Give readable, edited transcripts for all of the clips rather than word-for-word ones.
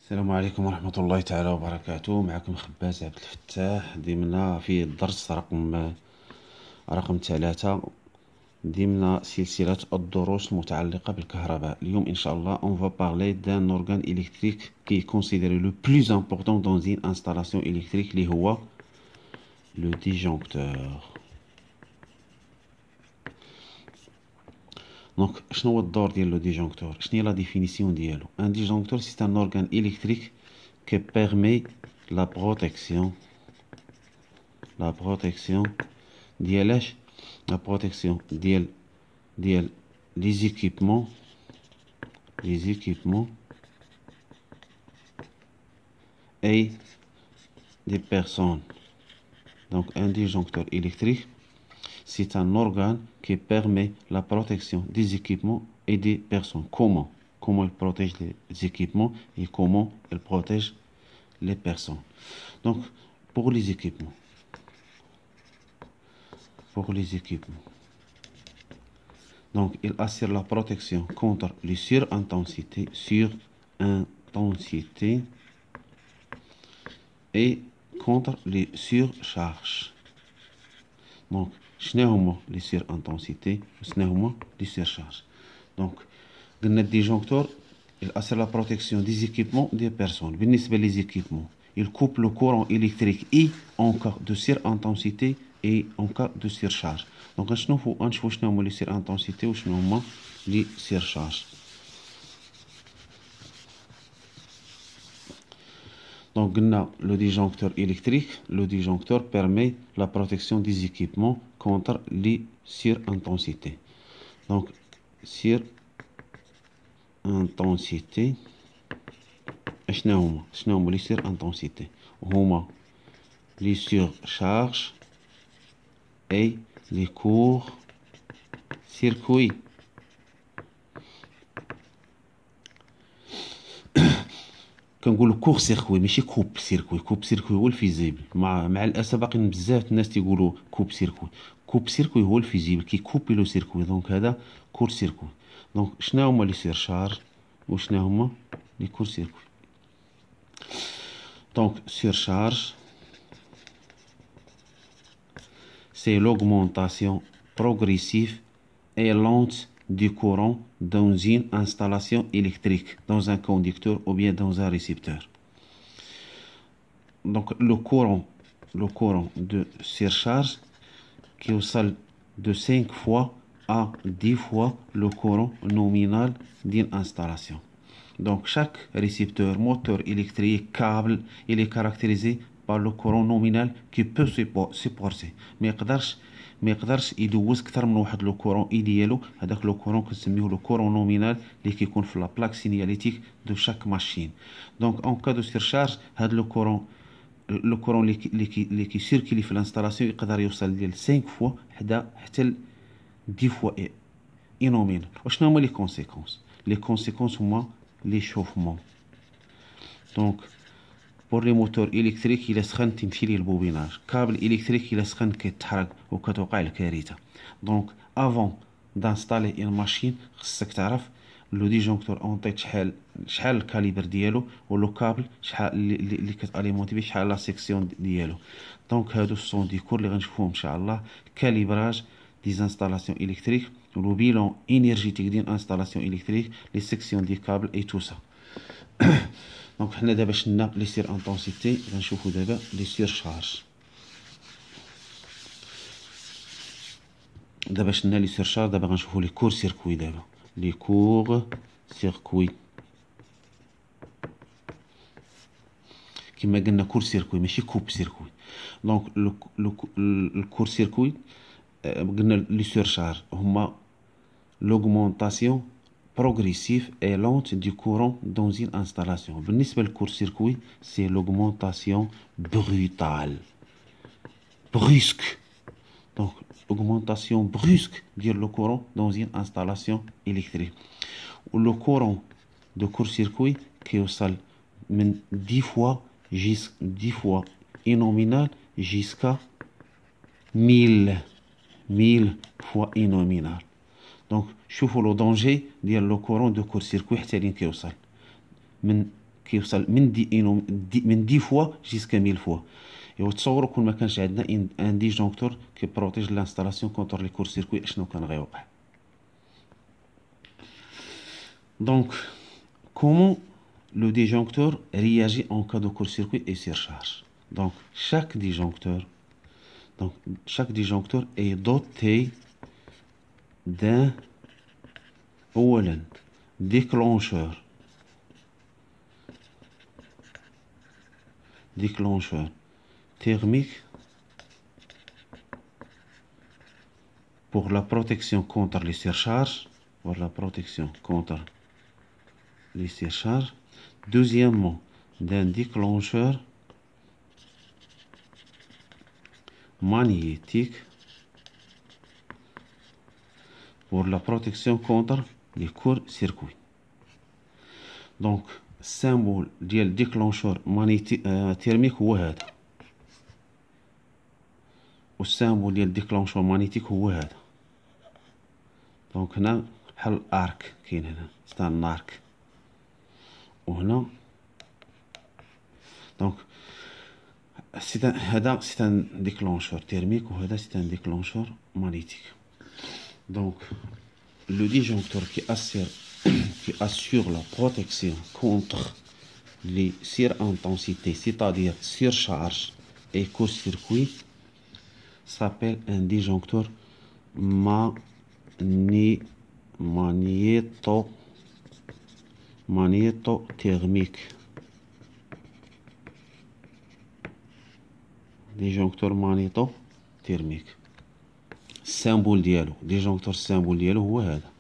السلام عليكم ورحمة الله تعالى وبركاته. معكم خباز عبد الفتاح ضمن في الدرس رقم 3 ضمن سلسلة الدروس المتعلقة بالكهرباء. اليوم إن شاء الله on va parler d'un organe électrique qui est considéré le plus important dans une installation électrique اللي هو le disjoncteur. Donc, شنو هو الدور ديال لو ديجونكتور؟ شنو هي لا ديفينيسيون ديالو؟ ان ديجونكتور سي ان اورغان الكتريك qui permet la protection ديالاش la protection ديال les équipements et des personnes. Donc un disjoncteur électrique, c'est un organe qui permet la protection des équipements et des personnes. Comment il protège les équipements et comment il protège les personnes. Donc, pour les équipements. Donc, il assure la protection contre les surintensités et contre les surcharges. Donc, شنو هما لي سير انتنسيتي وشنو هما لي سيرشارج؟ دونك قلنا الديجونكتور il assure la protection des équipements des personnes. بالنسبه لي زيكيبمون il coupe le courant électrique et en cas de surintensité et en cas de surcharge. دونك غنشوفوا شنو هما لي سير انتنسيتي وشنو هما لي سيرشارج. Donc, le disjoncteur électrique, le disjoncteur permet la protection des équipements contre les surintensités. Donc, surintensité, شنو هما les surintensités؟ هما les surcharges et les courts-circuits. كنقولوا كور سيركوي ماشي كوب سيركوي. كوب سيركوي هو الفيزيبل. مع الاسف باقيين بزاف الناس تيقولوا كوب سيركوي. كوب سيركوي هو الفيزيبل كيكوبي لو سيركوي. دونك هذا كور سيركوي. دونك شنو هما لي سيرشارج وشنو هما لي كور سيركوي؟ دونك سيرشارج c'est l'augmentation progressive et lente du courant dans une installation électrique, dans un conducteur ou bien dans un récepteur. Donc le courant de surcharge qui oscille de 5 fois à 10 fois le courant nominal d'une installation. Donc chaque récepteur, moteur électrique, câble, il est caractérisé par le courant nominal qui peut supporter. ما يقدرش يدوز اكثر من واحد لو كورون ديالو. هذاك لو كورون كنسميوه لو كورون نومينال اللي كيكون في لا بلاك سينياليتيك دو شاك ماشين. دونك اون كا دو سيرشارج هذا لو كورون اللي كيسيركيلي في الانستالاسيون يقدر يوصل ديال 5 فوا حتى ل 10 فوا اي نومينال. وشنو هما لي كونسيكونس هما لي شوفمون. دونك pour les moteurs électriques إلا سخن تمشي ليه البوبيناج. كابل إلكتريك إلا سخن كيتحرق وكتوقع الكارثة. دونك افون دانستالي اون ماشين خصك تعرف لو ديجونكتور اونطيت شحال الكاليبر ديالو ولو كابل شحال اللي كتاليمونتي بيه شحال لا سيكسيون ديالو. دونك هادو سون دي كور اللي غنشوفوهم ان شاء الله. كاليبراج دي انستالاسيون الكتريك لو بيلون انرجيتيك ديال انستالاسيون الكتريك لي سيكسيون دي كابل اي تو سا. دونك حنا دابا شفنا لي سير انتنسيتي غنشوفو دابا لي سير شارج. دابا شفنا لي سير شارج دابا غنشوفو لي كور سيركوي. دابا لي كور سيركوي كما قلنا كور سيركوي ماشي كوب سيركوي. دونك الكور سيركوي قلنا لي سير شارج هما l'augmentation progressive et lente du courant dans une installation. بالنسبة للكور-circuit, c'est l'augmentation brusque. Donc, augmentation brusque du courant dans une installation électrique. Le courant de court-circuit qui oscille من 10 fois et nominal jusqu'à 1000 fois et nominal. Donc, شوفوا لو دونجي ديال لو كورون دو كور سيركوي حتى لين كيوصل من كيوصل من 10 فوا جيسكا 1000 فوا. ايوا تصوروا كون ما كانش عندنا ان ديجونكتور كي بروتيج لانستالاسيون كونتر لي كور سيركوي اشنو كان غيوقع. دونك comment le disjoncteur réagit en cas de court-circuit et surcharge. Donc chaque disjoncteur est doté d'un déclencheur thermique pour la protection contre les surcharges. Deuxièmement, d'un déclencheur magnétique pour la protection contre les courts-circuits. Donc, symbole ديال déclencheur thermique هو هذا، والسامبول ديال déclencheur magnétique هو هذا. دونك هنا بحال ارك كاين هنا ستان ارك، وهنا دونك هذا سي ان déclencheur thermique وهذا سي ان déclencheur magnétique. Donc le disjoncteur qui assure la protection contre les surintensités, c'est-à-dire surcharge et court-circuit, s'appelle un disjoncteur magnétothermique. Disjoncteur magnétothermique. السامبول ديالو ديجونكتور السامبول ديالو هو هذا،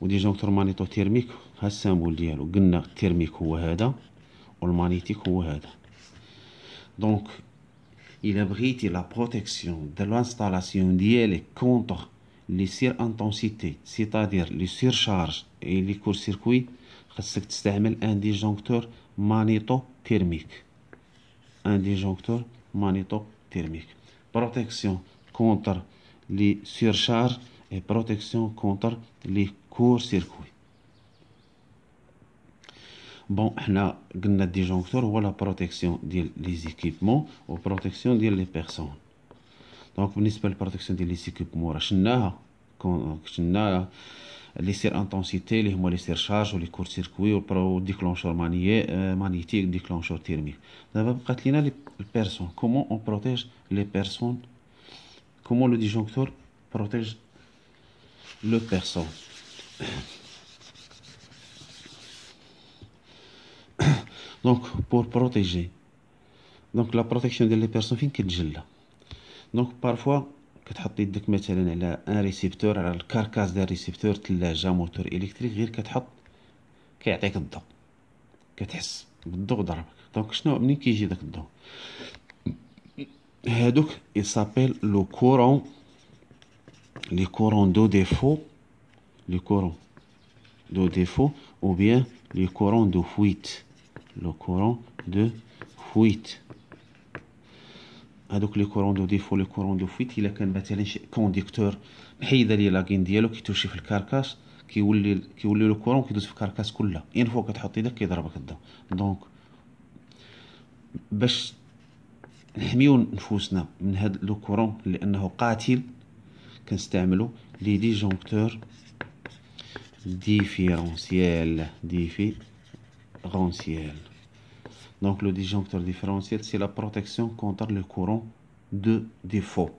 وديجونكتور مانيتوثيرميك ها السامبول ديالو. قلنا التيرميك هو هذا والمانيتيك هو هذا. دونك il abrite la protection de l'installation ديالك contre les surintensités, c'est-à-dire les surcharges et les court-circuits. خاصك تستعمل un disjoncteur magnétothermique. Un disjoncteur magnétothermique. Protection contre les surcharges et protection contre les court-circuits. Bon, حنا قلنا الديجونكتور هو لا بروتيكسيون ديال لي زيكيبمون و بروتيكسيون ديال لي بيرسون. دونك بالنسبه للبروتيكسيون ديال لي زيكيبمون راه شلناها لي سير انتونسيتي اللي هما لي سيرشارج و لي كور سيركوي و ديكلونشور مانيتيك ديكلونشور تيرميك. دابا بقات لينا لي بيرسون. كومون اون بروتيج لي بيرسون؟ كومون لو ديجونكتور بروتيج لو بيرسون؟ دونك بور بروتيجي، دونك لا بروتيكسيون ديال لي بيرسون فين كتجلى؟ دونك بارفوا كتحط يدك مثلا على ان ريسيبتور، على الكاركاس ديال ريسيبتور ثلاجه موتور الكتريك، غير كتحط كيعطيك الضوء، كتحس بالضوء ضربك. دونك شنو منين كيجي داك الضوء؟ هادوك يسابيل لو كورون، لي كورون دو ديفو، لي كورون دو ديفو ou bien les courants de fuite. Le courant de fuite. هادوك لي كورون دو ديفو، لي كورون دو فويت، الا كان مثلا شي كونديكتور محيده ليه لاكين ديالو كيتوشي في الكاركاس، كيولي لو كورون كيدوز في الكاركاس كلها. اين فوا كتحط يدك كيضربك الضوء. دونك باش نحميو نفوسنا من هاد لو كورون لانه قاتل، كنستعملو لي ديجونكتور différentiel. Donc le disjoncteur différentiel, c'est la protection contre le courant de défaut.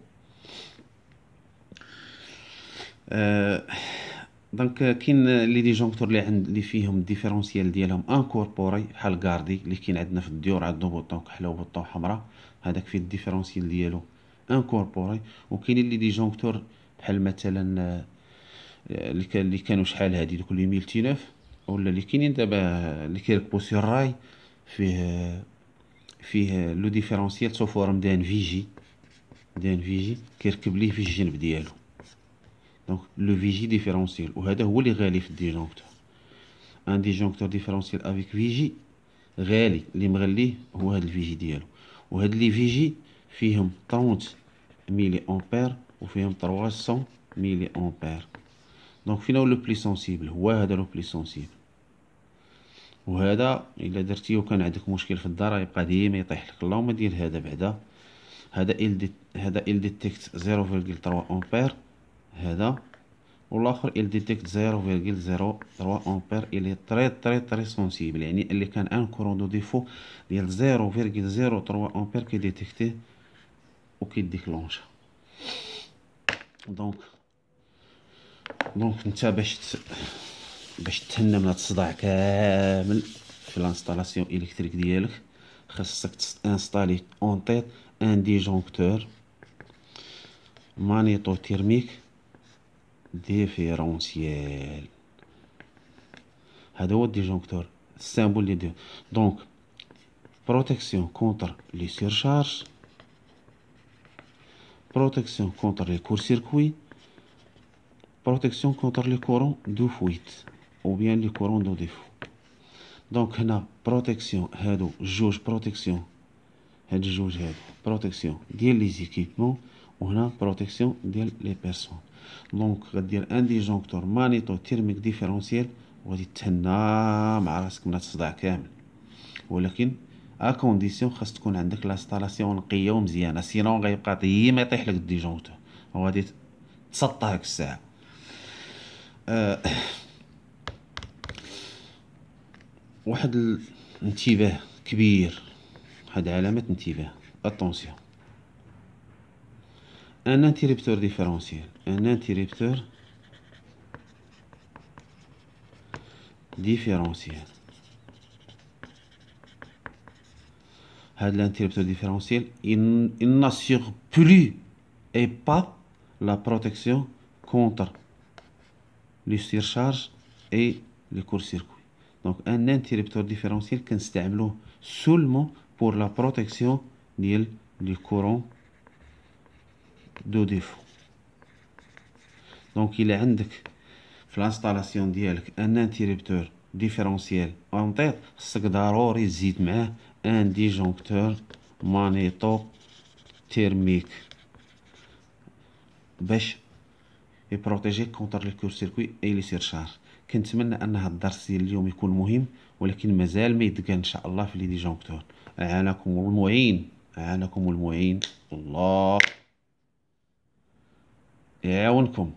دونك كاين لي ديجونكتور اللي فيهم الديفيرونسيال ديالهم انكوربوري بحال كاردي اللي كاين عندنا في الديور، عندنا بوطون كحله وبوطون حمراء، هذاك فيه الديفيرونسيال ديالو انكوربوري. وكاينين لي ديجونكتور بحال مثلا اللي كانوا شحال هادي دوك لي 1009 ولا اللي كاينين دابا اللي كيركبوا سي الراي، فيه لو ديفيرونسيال سو فورم دان فيجي كيركب ليه في الجنب ديالو. دونك لو فيجي ديفيرونسيال، وهذا هو اللي غالي في الديجونكتور. ان ديجونكتور ديفيرونسيال افيك فيجي غالي، اللي مغليه هو هاد الفيجي ديالو. وهاد لي فيجي فيهم 30 ملي امبير وفيهم 300 ملي امبير. دونك فين هو لو بلي سونسيبل؟ هو هذا لو بلي سونسيبل. وهذا الا درتيه وكان عندك مشكل في الدار يبقى ديما يطيح لك. اللهم دير هذا بعدا، هذا ال ديتكت 0.3 امبير هذا، والاخر ال ديتكت 0.03 امبير. الي تري سونسيبل، يعني اللي كان ان كورون دو ديفو ديال 0.03 امبير كي ديتكتيه وكي ديكلونشا. دونك انت باش تهنى من هاد الصداع كامل في الانستالاسيون الكتريك ديالك، خاصك انستالي اون تيت ان ديجونكتور مانيتو تيرميك ديفيرونسيال. هذا هو الديجونكتور السامبل اللي دير. دونك بروتيكسيون كونتر لي سيرشارج، بروتيكسيون كونتر لي كور سيركوي، بروتيكسيون كونتر لي كورون دو فويت او بيان لي كورون دو ديفو. دونك هنا بروتيكسيون هادو جوج بروتيكسيون، هاد الجوج هادو بروتيكسيون ديال لي زيكيبمون، وهنا بروتيكسيون ديال لي بيرسون. دونك غدير ان ديجونكتور مانيتو تيرميك ديفيرونسيال وغادي تهنى مع راسك من هاد الصداع كامل. ولكن ا كونديسيون خاص تكون عندك لاستالاسيون نقيه ومزيانه، سينون غيبقى ديما يطيح لك الديجونكتور وغادي تسطح هاك الساعه. واحد الانتباه كبير، واحد علامة انتباه، اتونسيون. ان انتيريبتور ديفيرونسيال، ان انتيريبتور ديفيرونسيال. هاد الانتيريبتور ديفيرونسيال il n'assure plus et pas la protection contre les surcharges et les courts-circuits. Donc un interrupteur différentiel كنستعملوه seulement pour la protection ديال les courants de défaut. Donc il عندك في الانستالاسيون ديالك ان انتيريبتور ديفيرونسيال اون تيت، خصك ضروري تزيد معاه ان ديجونكتور مانيتو تيرميك باش يبروتيجيك كونتر لي كور سيركوي اي لي سيرشارج. كنتمنى ان هذا الدرس ديال اليوم يكون مهم، ولكن مازال ما يدقى ان شاء الله في لي ديجونكتور. اعانكم المعين، اعانكم المعين، الله يعاونكم.